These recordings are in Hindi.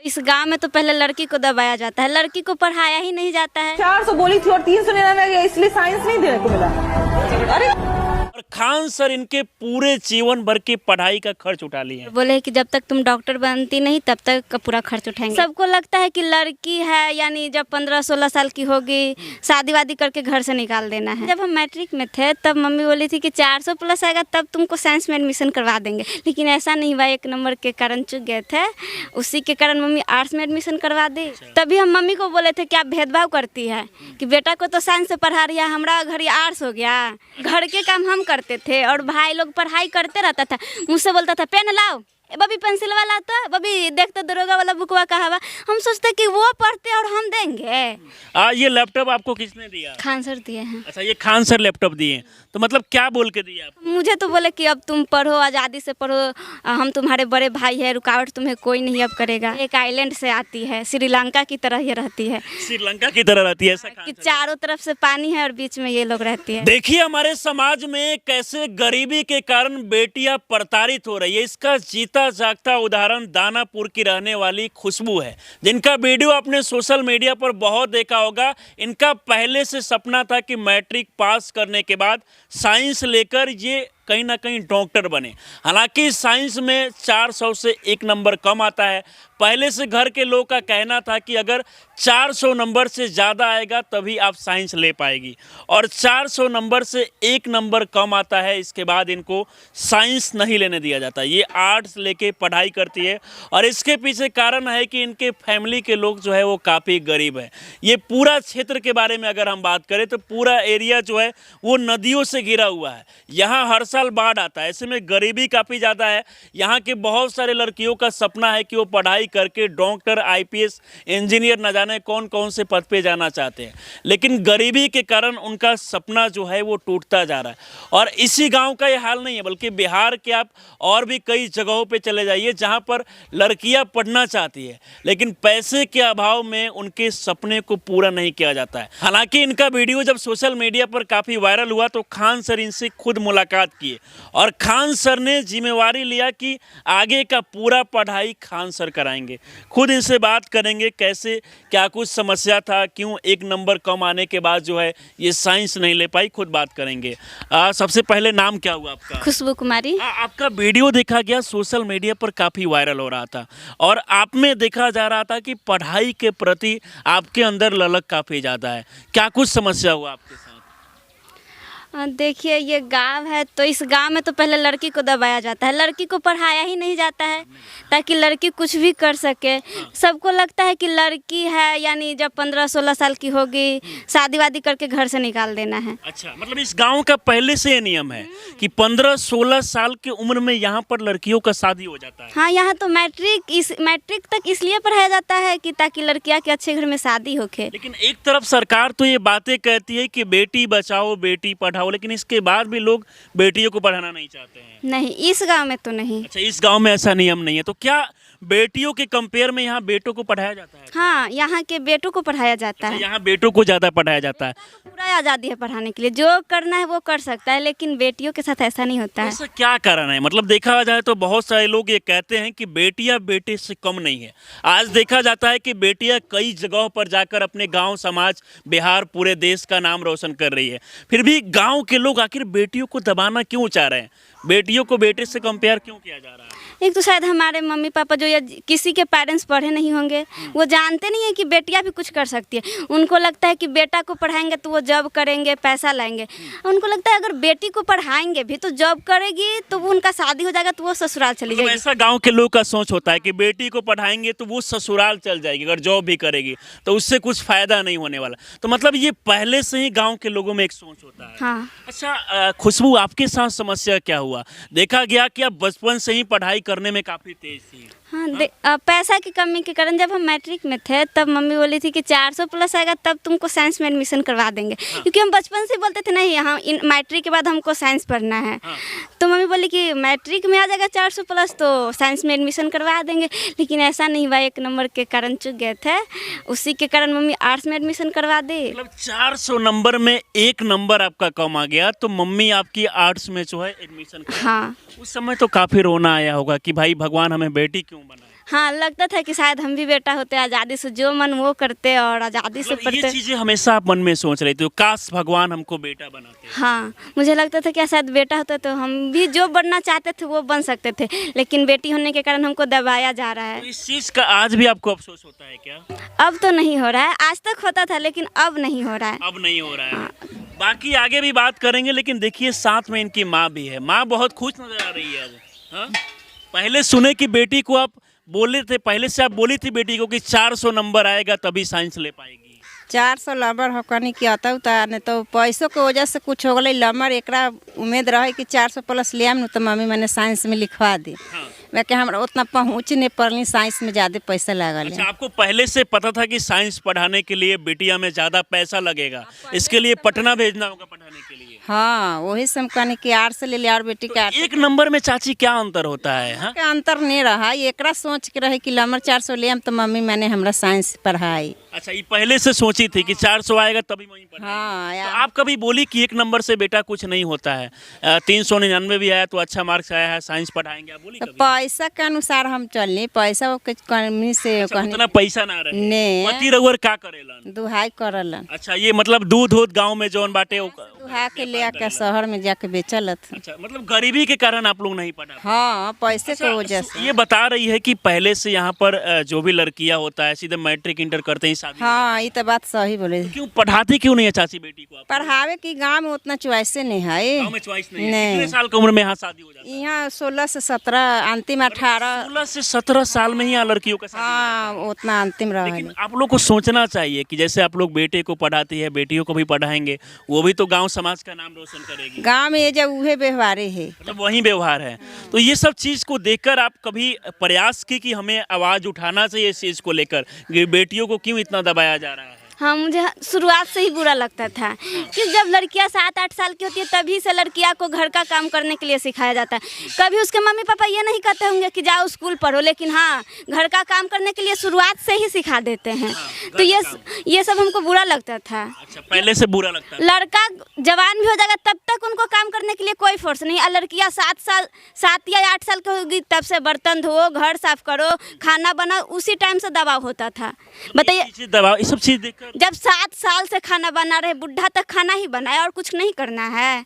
इस गांव में तो पहले लड़की को दबाया जाता है, लड़की को पढ़ाया ही नहीं जाता है। 400 बोली थी और 399 इसलिए साइंस नहीं देने को मिला। अरे और खान सर इनके पूरे जीवन भर की पढ़ाई का खर्च उठा लिए। बोले कि जब तक तुम डॉक्टर बनती नहीं तब तक का पूरा खर्च उठाएंगे। सबको लगता है कि लड़की है यानी जब 15-16 साल की होगी शादी वादी करके घर से निकाल देना है। जब हम मैट्रिक में थे तब मम्मी बोली थी कि 400 प्लस आएगा तब तुमको साइंस में एडमिशन करवा देंगे, लेकिन ऐसा नहीं हुआ। 1 नंबर के कारण चूक गए थे, उसी के कारण मम्मी आर्ट्स में एडमिशन करवा दी। तभी हम मम्मी को बोले थे कि आप भेदभाव करती है कि बेटा को तो साइंस से पढ़ा रही है, हमारा घर ये आर्ट्स हो गया। घर के काम हम करते थे और भाई लोग पढ़ाई करते रहता था। मुझसे बोलता था पेन लाओ, बबी पेंसिल वाला आता, बबी देखते दरोगा वाला बुकवा कहा हुआ। हम सोचते कि वो पढ़ते और हम देंगे। ये लैपटॉप आपको किसने दिया? खान सर दिए हैं। अच्छा, ये खान सर लैपटॉप दिए, तो मतलब क्या बोल के दिया आपको? मुझे तो बोले कि अब तुम पढ़ो, आज़ादी से पढ़ो, हम तुम्हारे बड़े भाई है, रुकावट तुम्हें कोई नहीं अब करेगा। एक आइलैंड से आती है, श्रीलंका की तरह ये रहती है, श्रीलंका की तरह रहती है ऐसा कि चारों तरफ से पानी है और बीच में ये लोग रहती है। देखिए हमारे समाज में कैसे गरीबी के कारण बेटियां प्रताड़ित हो रही है। इसका जीता जागता उदाहरण दानापुर की रहने वाली खुशबू है, जिनका वीडियो आपने सोशल मीडिया पर बहुत देखा होगा। इनका पहले से सपना था कि मैट्रिक पास करने के बाद साइंस लेकर ये कहीं ना कहीं डॉक्टर बने। हालांकि साइंस में 400 से 1 नंबर कम आता है। पहले से घर के लोग का कहना था कि अगर 400 नंबर से ज़्यादा आएगा तभी आप साइंस ले पाएगी, और 400 नंबर से 1 नंबर कम आता है इसके बाद इनको साइंस नहीं लेने दिया जाता। ये आर्ट्स लेके पढ़ाई करती है, और इसके पीछे कारण है कि इनके फैमिली के लोग जो है वो काफ़ी गरीब है। ये पूरा क्षेत्र के बारे में अगर हम बात करें तो पूरा एरिया जो है वो नदियों से घिरा हुआ है। यहाँ हर साल बाढ़ आता है, ऐसे में गरीबी काफ़ी ज़्यादा है। यहाँ के बहुत सारे लड़कियों का सपना है कि वो पढ़ाई करके डॉक्टर, आईपीएस, इंजीनियर, न जाने कौन कौन से पद पे जाना चाहते हैं, लेकिन गरीबी के कारण उनका सपना जो है वो टूटता जा रहा है। और इसी गांव का ये हाल नहीं है, बल्कि बिहार के आप और भी कई जगहों पे चले जाइए जहां पर लड़कियां पढ़ना चाहती है, लेकिन पैसे के अभाव में उनके सपने को पूरा नहीं किया जाता है। हालांकि इनका वीडियो जब सोशल मीडिया पर काफ़ी वायरल हुआ तो खान सर इनसे खुद मुलाकात किए, और खान सर ने जिम्मेवारी लिया कि आगे का पूरा पढ़ाई खान सर कराएंगे। खुद इनसे बात करेंगे कैसे क्या कुछ समस्या था, क्यों 1 नंबर कम आने के बाद जो है ये साइंस नहीं ले पाई, खुद बात करेंगे। सबसे पहले नाम क्या हुआ आपका? खुशबू कुमारी। आपका वीडियो देखा गया, सोशल मीडिया पर काफ़ी वायरल हो रहा था, और आप में देखा जा रहा था कि पढ़ाई के प्रति आपके अंदर ललक काफ़ी ज़्यादा है। क्या कुछ समस्या हुआ आपके साथ? देखिए ये गांव है तो इस गांव में तो पहले लड़की को दबाया जाता है, लड़की को पढ़ाया ही नहीं जाता है ताकि लड़की कुछ भी कर सके। सबको लगता है कि लड़की है यानी जब 15-16 साल की होगी शादी वादी करके घर से निकाल देना है। अच्छा, मतलब इस गांव का पहले से ये नियम है कि 15-16 साल की उम्र में यहाँ पर लड़कियों का शादी हो जाता है। हाँ, यहाँ तो मैट्रिक तक इसलिए पढ़ाया जाता है कि ताकि लड़कियाँ के अच्छे घर में शादी होके। लेकिन एक तरफ सरकार तो ये बातें कहती है कि बेटी बचाओ बेटी पढ़ाओ, लेकिन इसके बाद भी लोग बेटियों को पढ़ाना नहीं चाहते हैं। नहीं, इस गांव में तो नहीं। अच्छा, इस गांव में ऐसा नियम नहीं है, तो क्या बेटियों के कंपेयर में यहाँ बेटों को पढ़ाया जाता है? हाँ, यहाँ के बेटों को पढ़ाया जाता है। यहाँ बेटों को ज़्यादा पढ़ाया जाता है। पूरा आज़ादी है पढ़ाने के लिए, जो करना है वो कर सकता है, लेकिन बेटियों के साथ ऐसा नहीं होता है। ऐसा क्या कारण है? मतलब देखा जाए तो बहुत सारे लोग ये कहते हैं कि बेटियां बेटे से कम नहीं है। आज देखा जाता है कि बेटियां कई जगहों पर जाकर अपने गांव, समाज, बिहार, पूरे देश का नाम रोशन कर रही है, फिर भी गांव के लोग आखिर बेटियों को दबाना क्यों चाह रहे हैं? बेटियों को बेटे से कंपेयर क्यों किया जा रहा है? एक तो शायद हमारे मम्मी पापा जो या किसी के पेरेंट्स पढ़े नहीं होंगे, वो जानते नहीं है कि बेटियां भी कुछ कर सकती है। उनको लगता है कि बेटा को पढ़ाएंगे तो वो जॉब करेंगे, पैसा लाएंगे। उनको लगता है अगर बेटी को पढ़ाएंगे भी तो जॉब करेगी तो वो उनका शादी हो जाएगा तो वो ससुराल चली जाएगी। ऐसा गांव के लोग का सोच होता है कि बेटी को पढ़ाएंगे तो वो ससुराल चल जाएगी, अगर जॉब भी करेगी तो उससे कुछ फायदा नहीं होने वाला। तो मतलब ये पहले से ही गाँव के लोगों में एक सोच होता है। हाँ। अच्छा खुशबू, आपके साथ समस्या क्या हुआ? देखा गया कि आप बचपन से ही पढ़ाई करने में काफ़ी तेज थी। हाँ, पैसा की कमी के कारण जब हम मैट्रिक में थे तब मम्मी बोली थी कि 400 प्लस आएगा तब तुमको साइंस में एडमिशन करवा देंगे। क्योंकि हम बचपन से बोलते थे नहीं, हाँ मैट्रिक के बाद हमको साइंस पढ़ना है। तो मम्मी बोली कि मैट्रिक में आ जाएगा 400 प्लस तो साइंस में एडमिशन करवा देंगे, लेकिन ऐसा नहीं हुआ। 1 नंबर के कारण चूक गए थे, उसी के कारण मम्मी आर्ट्स में एडमिशन करवा दी। मतलब 400 नंबर में 1 नंबर आपका कम आ गया तो मम्मी आपकी आर्ट्स में जो है एडमिशन करवा दी। हाँ, उस समय तो काफ़ी रोना आया होगा कि भाई भगवान हमें बेटी क्यों बनाए। हाँ, लगता था कि शायद हम भी बेटा होते, आज़ादी से जो मन वो करते और आज़ादी से मतलब ये पढ़ते। चीजें हमेशा आप मन में सोच रही थी, काश भगवान हमको बेटा बनाते। हाँ, मुझे लगता था कि शायद बेटा होता तो हम भी जो बनना चाहते थे वो बन सकते थे, लेकिन बेटी होने के कारण हमको दबाया जा रहा है। तो इस चीज का आज भी आपको अफसोस होता है क्या? अब तो नहीं हो रहा है, आज तक होता था लेकिन अब नहीं हो रहा है। अब नहीं हो रहा है। बाकी आगे भी बात करेंगे, लेकिन देखिए साथ में इनकी माँ भी है। माँ बहुत खुश नजर आ रही है आज। हाँ? पहले सुने कि बेटी को आप बोले थे, पहले से आप बोली थी बेटी को कि 400 नंबर आएगा तभी साइंस ले पाएगी। 400 नंबर होकनी कि अतौ त नहीं तो पैसों के वजह से कुछ हो गई नंबर, एकरा उम्मीद रहे कि 400 प्लस ले आम न तो मम्मी मैंने साइंस में लिखवा दी। हाँ। मैं कि हमरा उतना पहुँच नहीं पड़नी, साइंस में ज़्यादा पैसा लागल अच्छा, है। आपको पहले से पता था कि साइंस पढ़ाने के लिए बेटिया में ज्यादा पैसा लगेगा, इसके लिए पटना भेजना होगा पढ़ाने के लिए। हाँ, वही से हम कहनी कि आर्ट्स ले लिया और बेटी के आर्ट्स एक नंबर में चाची क्या अंतर होता है? हाँ? के अंतर नहीं रहा। एकरा सोच के रहे कि नंबर 400 ले आम तो मम्मी मैंने हमरा साइंस पढ़ाई। अच्छा, ये पहले से सोची थी कि 400 आएगा तभी वहीं पढ़ाएगी। हाँ तो यार, आप कभी बोली कि एक नंबर से बेटा कुछ नहीं होता है, 399 भी आया तो अच्छा मार्क्स आया है, साइंस पढ़ाएंगे, आप बोली तो कभी? पैसा के अनुसार हम चलनी, पैसा के कमी से अच्छा, कहनी उतना पैसा ना रहे। ने पति रघुवर का करेलन? दुहाई करलन। अच्छा, ये मतलब दूध गांव में जौन बाटे दुहा के ले आके शहर में जाके बेचलत। अच्छा, मतलब गरीबी के कारण आप लोग नहीं पढ़ा? हाँ, पैसे के वजह से। ये बता रही है कि पहले से यहाँ पर जो भी लड़कियां होता है सीधे मैट्रिक इंटर करते ही शादी। हाँ, ये तो बात सही बोले। क्यों पढ़ाती क्यों नहीं है चाची बेटी को आप? पढ़ावे की गांव में उतना चॉइस नहीं है। गाँव में चॉइस नहीं है। नहीं। कितने साल की उम्र में यहाँ शादी हो जाती है? यहाँ 16 से 17, अंतिम 18। 16 से 17 साल में ही यहाँ लड़कियों का शादी हो हाँ, उतना अंतिम रहे। लेकिन आप लोग को सोचना चाहिए कि जैसे आप लोग बेटे को पढ़ाती है, बेटियों को भी पढ़ाएंगे, वो भी तो गांव समाज का नाम रोशन करेगी। गांव में ये जब उहे व्यवहारे है। मतलब वही व्यवहार है। तो ये सब चीज को देखकर आप कभी प्रयास की कि हमें आवाज उठाना चाहिए इस चीज को लेकर कि बेटियों को क्यों इतना दबाया जा रहा है? हाँ, मुझे शुरुआत से ही बुरा लगता था कि जब लड़कियां 7-8 साल की होती है तभी से लड़कियां को घर का काम करने के लिए सिखाया जाता है। कभी उसके मम्मी पापा ये नहीं कहते होंगे कि जाओ स्कूल पढ़ो, लेकिन हाँ, घर का काम करने के लिए शुरुआत से ही सिखा देते हैं। तो ये सब हमको बुरा लगता था। अच्छा, पहले से बुरा लगता है। लड़का जवान भी हो जाएगा तब तक उनको काम करने के लिए कोई फोर्स नहीं, और लड़कियां 7 या 8 साल की होगी तब से बर्तन धो, घर साफ करो, खाना बनाओ, उसी टाइम से दबाव होता था। बताइए, दबाव, ये सब चीज देखकर जब 7 साल से खाना बना रहे, बुढ़ा तक खाना ही बनाए और कुछ नहीं करना है।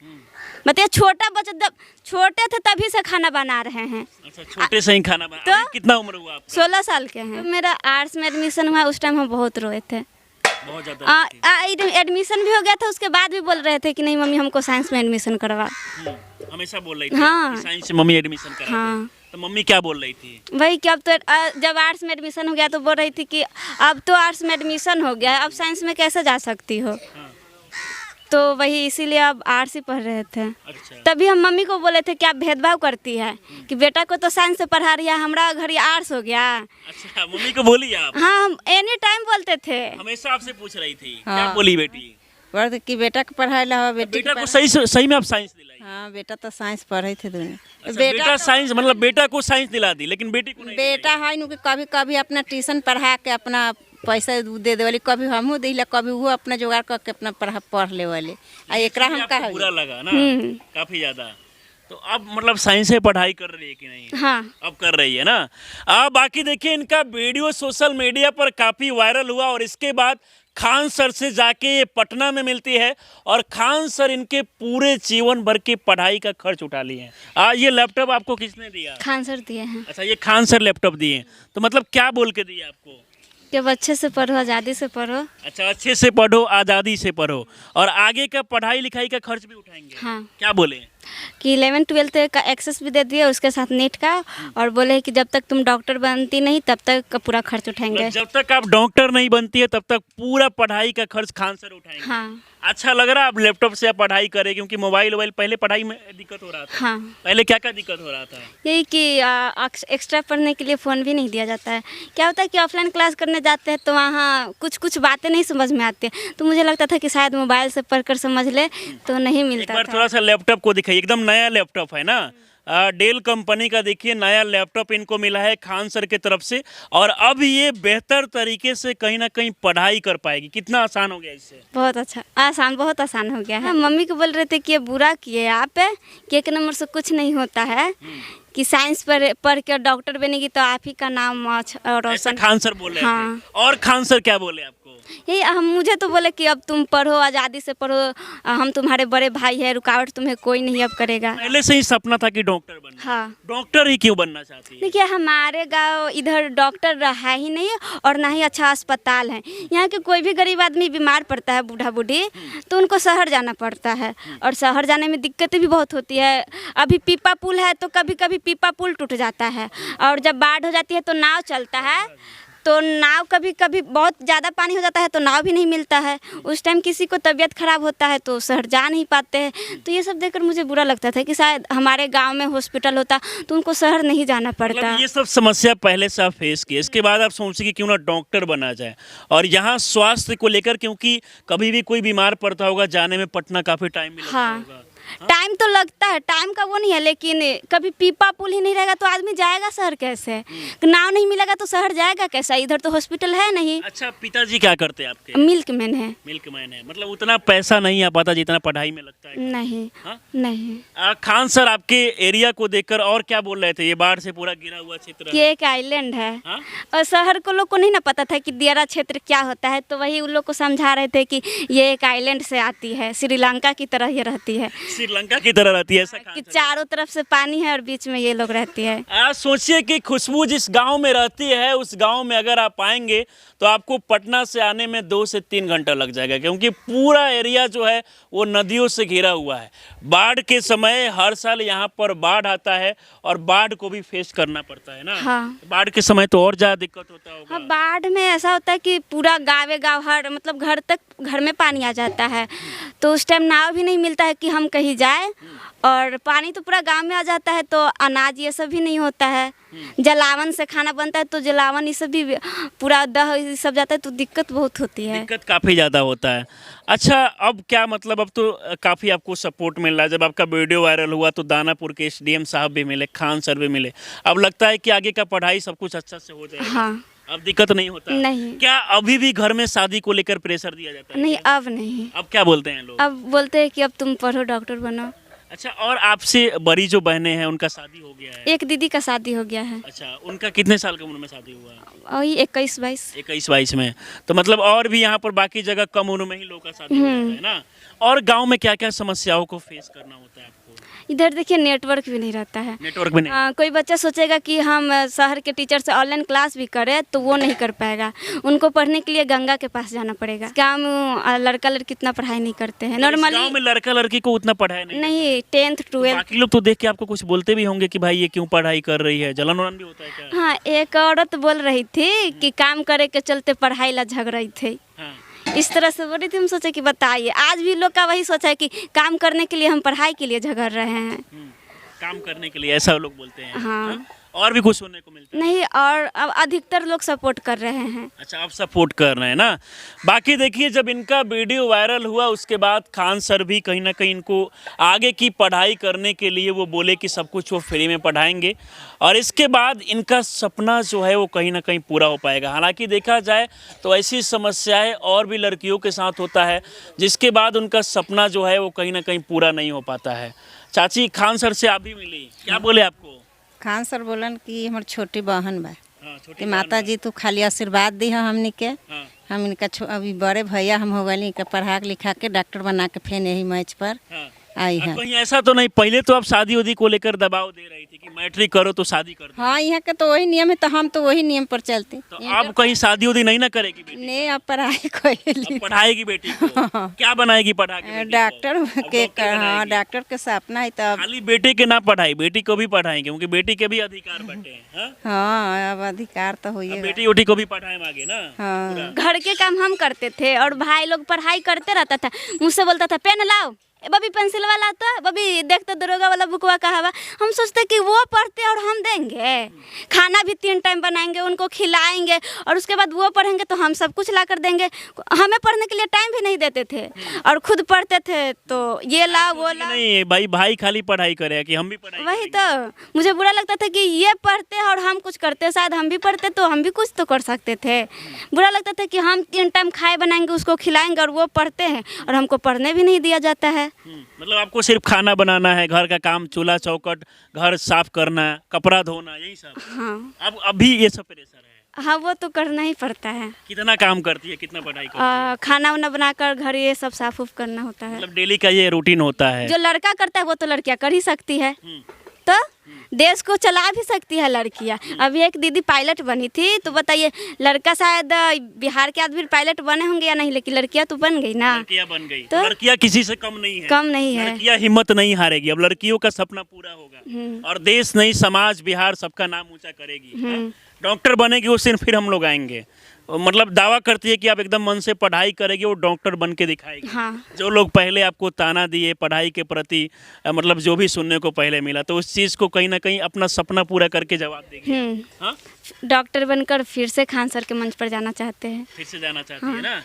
बताइए, छोटा बच्चा जब छोटे थे तभी से खाना बना रहे हैं। अच्छा, छोटे से ही खाना बना। तो अभी कितना उम्र हुआ आपका? 16 साल के हैं। मेरा आर्ट्स में एडमिशन हुआ, उस टाइम हम बहुत रोए थे। बहुत ज्यादा। एडमिशन भी हो गया था, उसके बाद भी बोल रहे थे कि नहीं मम्मी हमको साइंस में एडमिशन करवा। हमेशा बोल रही थी हाँ। कि साइंस से मम्मी एडमिशन करा हाँ। दे। तो मम्मी क्या बोल रही थी? वही कि अब तो जब आर्ट्स में एडमिशन हो गया तो बोल रही थी कि अब तो आर्ट्स में एडमिशन हो गया है, अब साइंस में कैसे जा सकती हो। तो वही इसीलिए अब आर्ट्स ही पढ़ रहे थे। अच्छा। तभी हम मम्मी को बोले थे कि आप भेदभाव करती है कि बेटा को तो साइंस से पढ़ा रही है, हमारा घर आर्ट्स हो गया। अच्छा, मम्मी को बोली आप? हाँ, हम एनी टाइम बोलते थे। हमेशा आपसे पूछ रही थी। हाँ। क्या बोली बेटी? वर्द की बेटा के पढ़ाई ला हो, बेटी बेटा को सही में आप साइंस दिलाई? हाँ, बेटा तो साइंस पढ़े थे दोनों। अच्छा, बेटा साइंस, मतलब बेटा को साइंस दिला दी लेकिन बेटी को नहीं बेटा है नु कि कभी कभी अपना ट्यूशन पढ़ा के अपना पैसा दे दे वाली, कभी हमहू दिला, कभी वो अपना जुगाड़ करके अपना पढ़ ले वाले। आ एकरा हम आपको का बुरा लगा ना काफी ज्यादा। तो अब मतलब साइंस से पढ़ाई कर रही है कि नहीं? हाँ, अब कर रही है ना। बाकी देखिए, इनका वीडियो सोशल मीडिया पर काफी वायरल हुआ और इसके बाद खान सर से जाके ये पटना में मिलती है और खान सर इनके पूरे जीवन भर की पढ़ाई का खर्च उठा लिए हैं। ये लैपटॉप आपको किसने दिया? खान सर दिए हैं। अच्छा, ये खान सर लैपटॉप दिए हैं। तो मतलब क्या बोल के दिए आपको? कि अब अच्छे से पढ़ो, आज़ादी से पढ़ो। अच्छा, अच्छे से पढ़ो, आज़ादी से पढ़ो और आगे का पढ़ाई लिखाई का खर्च भी उठाएंगे। हाँ, क्या बोले? कि 11-12 का एक्सेस भी दे दिए, उसके साथ नेट का, और बोले कि जब तक तुम डॉक्टर बनती नहीं तब तक का पूरा खर्च उठाएंगे। जब तक आप डॉक्टर नहीं बनती है तब तक पूरा पढ़ाई का खर्च खान सर उठाएंगे। हाँ। अच्छा लग रहा है आप लैपटॉप से आप पढ़ाई करें, क्योंकि मोबाइल पहले पढ़ाई में दिक्कत हो रहा था। हाँ, पहले क्या क्या दिक्कत हो रहा था? यही कि एक्स्ट्रा पढ़ने के लिए फ़ोन भी नहीं दिया जाता है। क्या होता है कि ऑफलाइन क्लास करने जाते हैं तो वहाँ कुछ बातें नहीं समझ में आती है, तो मुझे लगता था कि शायद मोबाइल से पढ़कर समझ ले, तो नहीं एक मिलता बार था। थोड़ा सा लैपटॉप को दिखाइए, एकदम नया लैपटॉप है ना। डेल कंपनी का देखिए नया लैपटॉप इनको मिला है खान सर के तरफ से और अब ये बेहतर तरीके से कहीं ना कहीं पढ़ाई कर पाएगी। कितना आसान हो गया इससे? बहुत अच्छा, आसान, बहुत आसान हो गया है। मम्मी को बोल रहे थे कि ये बुरा किए आप कि 1 नंबर से कुछ नहीं होता है, कि साइंस पढ़ के डॉक्टर बनेगी तो आप ही का नाम ऐसा रोशन। खान सर बोले हाँ। थे। और खान सर क्या बोले आपको? यही हम मुझे तो बोले कि अब तुम पढ़ो, आज़ादी से पढ़ो, हम तुम्हारे बड़े भाई है, रुकावट तुम्हें कोई नहीं अब करेगा। पहले से ही सपना था कि डॉक्टर बनना। हाँ। डॉक्टर ही क्यों बनना चाहती है? देखिए हमारे गांव इधर डॉक्टर है ही नहीं और ना ही अच्छा अस्पताल है। यहाँ के कोई भी गरीब आदमी बीमार पड़ता है, बूढ़ा बूढ़ी, तो उनको शहर जाना पड़ता है और शहर जाने में दिक्कतें भी बहुत होती है। अभी पीपा पुल है तो कभी कभी पीपा पुल टूट जाता है और जब बाढ़ हो जाती है तो नाव चलता है, तो नाव कभी कभी बहुत ज़्यादा पानी हो जाता है तो नाव भी नहीं मिलता है। उस टाइम किसी को तबीयत खराब होता है तो शहर जा नहीं पाते हैं। तो ये सब देखकर मुझे बुरा लगता था कि शायद हमारे गांव में हॉस्पिटल होता तो उनको शहर नहीं जाना पड़ता। मतलब ये सब समस्या पहले से आप फेस की, इसके बाद आप सोचे कि क्यों ना डॉक्टर बना जाए। और यहाँ स्वास्थ्य को लेकर, क्योंकि कभी भी कोई बीमार पड़ता होगा, जाने में पटना काफ़ी टाइम भी लगता हाँ, होगा। टाइम तो लगता है, टाइम का वो नहीं है, लेकिन कभी पीपा पुल ही नहीं रहेगा तो आदमी जाएगा शहर कैसे? नाव नहीं मिलेगा तो शहर जाएगा कैसा? इधर तो हॉस्पिटल है नहीं। अच्छा, पिताजी क्या करते हैं आपके? मिल्कमैन है। मिल्कमैन है, मतलब उतना पैसा नहीं आ पाता जितना पढ़ाई में लगता है। नहीं। हाँ? नहीं। खान सर आपके एरिया को देखकर और क्या बोल रहे थे? ये बाढ़ से पूरा गिरा हुआ क्षेत्र कि है। एक आइलैंड है। हाँ? और शहर को लोग को नहीं ना पता था कि दियारा क्षेत्र क्या होता है, तो वही उन लोग को समझा रहे थे कि ये एक आइलैंड से आती है, श्रीलंका की तरह ये रहती है, श्रीलंका की तरह रहती है, ऐसा खान कि सर। चारों तरफ से पानी है और बीच में ये लोग रहती है। आप सोचिए कि खुशबू जिस गांव में रहती है, उस गांव में अगर आप आएंगे तो आपको पटना से आने में 2 से 3 घंटा लग जाएगा, क्योंकि पूरा एरिया जो है वो नदियों से घिरा हुआ है। बाढ़ के समय हर साल यहाँ पर बाढ़ आता है और बाढ़ को भी फेस करना पड़ता है ना। हाँ। बाढ़ के समय तो और ज़्यादा दिक्कत होता होगा। हाँ, बाढ़ में ऐसा होता है कि पूरा गाँव हर मतलब घर में पानी आ जाता है, तो उस टाइम नाव भी नहीं मिलता है कि हम कहीं जाए, और पानी तो पूरा गांव में आ जाता है तो अनाज ये सब भी नहीं होता है। जलावन से खाना बनता है तो जलावन ये सब भी पूरा दह ये सब जाता है तो दिक्कत बहुत होती है। दिक्कत काफ़ी ज़्यादा होता है। अच्छा, अब क्या मतलब, अब तो काफ़ी आपको सपोर्ट मिल रहा है। जब आपका वीडियो वायरल हुआ तो दानापुर के एसडीएम साहब भी मिले, खान सर भी मिले। अब लगता है कि आगे का पढ़ाई सब कुछ अच्छा से हो जाएगा। हाँ। अब दिक्कत नहीं होता? नहीं। क्या अभी भी घर में शादी को लेकर प्रेशर दिया जाता है? नहीं, अब नहीं। अब क्या बोलते हैं लोग? अब बोलते हैं कि अब तुम पढ़ो, डॉक्टर बनो। अच्छा, और आपसे बड़ी जो बहनें हैं उनका शादी हो गया है? एक दीदी का शादी हो गया है। अच्छा, उनका कितने साल की उम्र में शादी हुआ? वही 21-22। 21-22 में। तो मतलब और भी यहाँ पर बाकी जगह कम उम्र में ही लोग का शादी हो जाता है ना। और गांव में क्या क्या समस्याओं को फेस करना होता है आपको? इधर देखिए नेटवर्क भी नहीं रहता है। नेटवर्क भी नहीं? कोई बच्चा सोचेगा कि हम शहर के टीचर से ऑनलाइन क्लास भी करें तो वो नहीं कर पाएगा, उनको पढ़ने के लिए गंगा के पास जाना पड़ेगा। गाँव में लड़का लड़की इतना पढ़ाई नहीं करते हैं नॉर्मली। गांव में लड़का लड़की को उतना पढ़ाई नहीं, 10th 12th। बाकी लोग तो देख के आपको कुछ बोलते भी होंगे कि भाई ये क्यों पढ़ाई कर रही है, जलन वलन भी होता है क्या? हाँ, एक औरत बोल रही थी कि काम करे के चलते पढ़ाई ला झग रही थी। हाँ। इस तरह से बोली थी। हम सोचे कि बताइए, आज भी लोग का वही सोचा है कि काम करने के लिए हम पढ़ाई के लिए झगड़ रहे हैं। काम करने के लिए ऐसा लोग बोलते हैं। हाँ। और भी कुछ सुनने को मिलता है? नहीं, और अब अधिकतर लोग सपोर्ट कर रहे हैं। अच्छा, आप सपोर्ट कर रहे हैं ना। बाकी देखिए, जब इनका वीडियो वायरल हुआ उसके बाद खान सर भी कहीं ना कहीं इनको आगे की पढ़ाई करने के लिए वो बोले कि सब कुछ वो फ्री में पढ़ाएंगे और इसके बाद इनका सपना जो है वो कहीं ना कहीं पूरा हो पाएगा। हालांकि देखा जाए तो ऐसी समस्याएं और भी लड़कियों के साथ होता है जिसके बाद उनका सपना जो है वो कहीं ना कहीं पूरा नहीं हो पाता है। चाची, खान सर से आप भी मिली, क्या बोले आपको? खान सर बोलन कि हमार छोटी बहन बा हाँ, छोटी कि माता जी तू खाली आशीर्वाद दी है हमनी के। हाँ। हम इनका अभी बड़े भैया हम हो गए, इनका पढ़ा लिखा के डॉक्टर बना के फिर यही मैच पर हाँ। आई है। कहीं ऐसा तो नहीं, पहले तो आप शादी उदी को लेकर दबाव दे रही थी कि मैट्रिक करो तो शादी कर दो। हाँ, यहाँ के तो वही नियम है, तो हम तो वही नियम पर चलते। तो अब कहीं शादी उदी नहीं ना करेगी बेटी? ने अब पढ़ाई कोई अब पढ़ाएगी बेटी को? क्या बनाएगी पढ़ा के? डॉक्टर के हाँ, डॉक्टर के सपना है तब। खाली बेटे के ना पढ़ाई, बेटी को भी पढ़ाएंगे क्योंकि बेटी के भी अधिकार बटे हैं। हाँ, अब अधिकार तो हुई है। बेटी उठी को भी पढ़ाएं आगे ना। हाँ। घर के काम हम करते थे और भाई लोग पढ़ाई करते रहता था। मुझसे बोलता था पेन लाओ, बबी पेंसिल वाला आता, बबी देख तो दरोगा वाला बुकवा कहा हुआ। हम सोचते कि वो पढ़ते और हम देंगे, खाना भी 3 टाइम बनाएंगे, उनको खिलाएंगे और उसके बाद वो पढ़ेंगे तो हम सब कुछ ला कर देंगे। हमें पढ़ने के लिए टाइम भी नहीं देते थे और खुद पढ़ते थे तो ये ला वो ला। नहीं भाई खाली पढ़ाई करे कि हम भी पढ़ाई वही तो मुझे बुरा लगता था कि ये पढ़ते हैं और हम कुछ करते, शायद हम भी पढ़ते तो हम भी कुछ तो कर सकते थे। बुरा लगता था कि हम 3 टाइम खाए बनाएंगे, उसको खिलाएंगे और वो पढ़ते हैं और हमको पढ़ने भी नहीं दिया जाता है। मतलब आपको सिर्फ खाना बनाना है, घर का काम, चूल्हा चौकट, घर साफ करना, कपड़ा धोना, यही सब? हाँ अब अभी ये सब प्रेशर है? हाँ, वो तो करना ही पड़ता है। कितना काम करती है, कितना पढ़ाई करती है? खाना वाना बनाकर घर ये सब साफ उफ करना होता है। मतलब डेली का ये रूटीन होता है? जो लड़का करता है वो तो लड़कियां कर ही सकती है, हम्म। तो देश को चला भी सकती है लड़कियां। अभी एक दीदी पायलट बनी थी, तो बताइए लड़का शायद बिहार के आदमी पायलट बने होंगे या नहीं, लेकिन लड़कियां तो बन गई ना। लड़कियां बन गई तो लड़कियां किसी से कम नहीं है। कम नहीं है। लड़कियां हिम्मत नहीं हारेगी, अब लड़कियों का सपना पूरा होगा और देश नहीं, समाज, बिहार सबका नाम ऊंचा करेगी। हाँ? डॉक्टर बनेगी उस दिन फिर हम लोग आएंगे। मतलब दावा करती है कि आप एकदम मन से पढ़ाई करेगी, वो डॉक्टर बन के दिखाएगी। हाँ। जो लोग पहले आपको ताना दिए पढ़ाई के प्रति, मतलब जो भी सुनने को पहले मिला, तो उस चीज़ को कहीं ना कहीं अपना सपना पूरा करके जवाब देगी। हाँ? डॉक्टर बनकर फिर से खान सर के मंच पर जाना चाहते हैं। फिर से जाना चाहती है ना।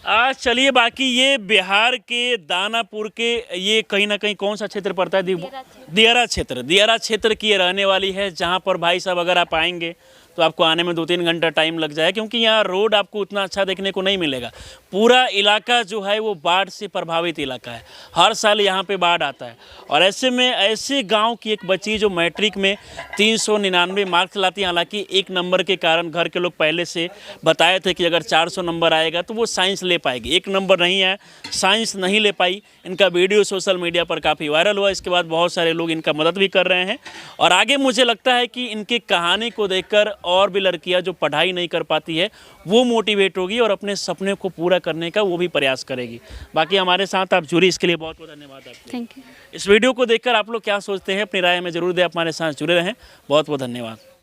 आज चलिए, बाकी ये बिहार के दानापुर के, ये कहीं ना कहीं कौन सा क्षेत्र पड़ता है? दियारा क्षेत्र। दियारा क्षेत्र की ये रहने वाली है, जहाँ पर भाई साहब अगर आप आएंगे तो आपको आने में 2-3 घंटा टाइम लग जाए, क्योंकि यहाँ रोड आपको उतना अच्छा देखने को नहीं मिलेगा। पूरा इलाका जो है वो बाढ़ से प्रभावित इलाका है, हर साल यहाँ पे बाढ़ आता है। और ऐसे में ऐसे गांव की एक बच्ची जो मैट्रिक में 399 मार्क्स लाती है, हालांकि 1 नंबर के कारण घर के लोग पहले से बताए थे कि अगर 400 नंबर आएगा तो वो साइंस ले पाएगी। 1 नंबर नहीं आया, साइंस नहीं ले पाई। इनका वीडियो सोशल मीडिया पर काफ़ी वायरल हुआ, इसके बाद बहुत सारे लोग इनका मदद भी कर रहे हैं। और आगे मुझे लगता है कि इनकी कहानी को देखकर और भी लड़कियां जो पढ़ाई नहीं कर पाती है वो मोटिवेट होगी और अपने सपने को पूरा करने का वो भी प्रयास करेगी। बाकी हमारे साथ आप जुड़ी, इसके लिए बहुत बहुत धन्यवाद आपको। Thank you. इस वीडियो को देखकर आप लोग क्या सोचते हैं, अपनी राय में जरूर दें। हमारे साथ जुड़े रहें। बहुत बहुत धन्यवाद।